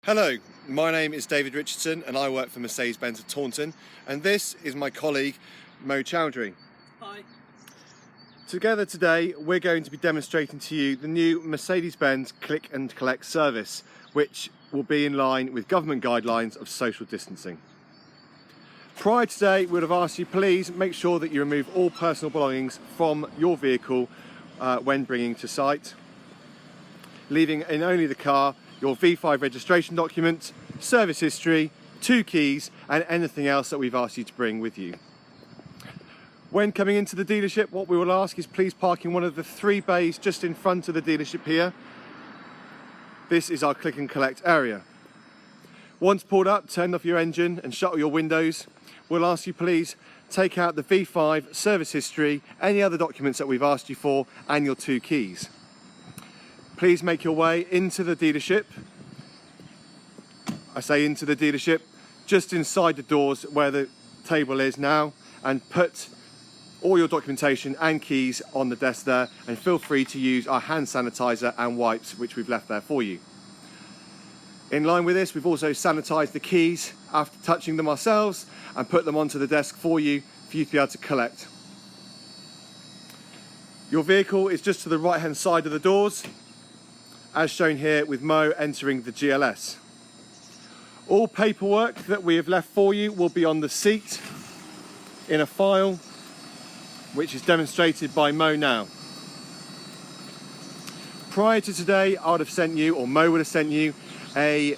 Hello, my name is David Richardson and I work for Mercedes-Benz of Taunton, and this is my colleague Mo Choudhury. Hi. Together today we're going to be demonstrating to you the new Mercedes-Benz Click and Collect service, which will be in line with government guidelines of social distancing. Prior to today, we would have asked you please make sure that you remove all personal belongings from your vehicle when bringing to site, leaving in only the car your V5 registration document, service history, 2 keys and anything else that we've asked you to bring with you. When coming into the dealership, what we will ask is please park in one of the 3 bays just in front of the dealership here. This is our click and collect area. Once pulled up, turn off your engine and shut all your windows. We'll ask you please take out the V5, service history, any other documents that we've asked you for and your 2 keys. Please make your way into the dealership. I say into the dealership, just inside the doors where the table is now, and put all your documentation and keys on the desk there, and feel free to use our hand sanitizer and wipes which we've left there for you. In line with this, we've also sanitized the keys after touching them ourselves and put them onto the desk for you to be able to collect. Your vehicle is just to the right hand side of the doors, as shown here with Mo entering the GLS. All paperwork that we have left for you will be on the seat in a file, which is demonstrated by Mo now. Prior to today, I would have sent you, or Mo would have sent you, a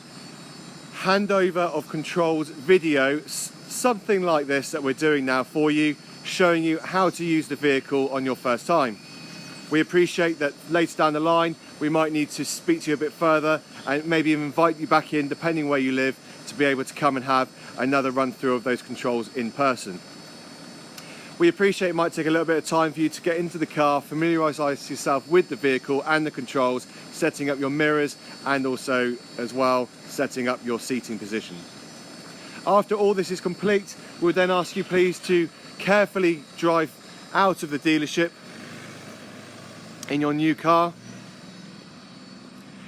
handover of controls video, something like this that we're doing now for you, showing you how to use the vehicle on your first time. We appreciate that later down the line we might need to speak to you a bit further and maybe even invite you back in, depending where you live, to be able to come and have another run through of those controls in person. We appreciate it might take a little bit of time for you to get into the car, familiarise yourself with the vehicle and the controls, setting up your mirrors and also as well setting up your seating position. After all this is complete, we'll then ask you please to carefully drive out of the dealership in your new car,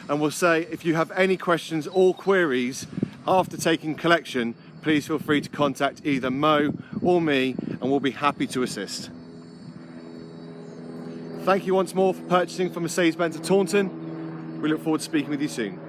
and we'll say if you have any questions or queries after taking collection, please feel free to contact either Mo or me and we'll be happy to assist. Thank you once more for purchasing from Mercedes-Benz of Taunton. We look forward to speaking with you soon.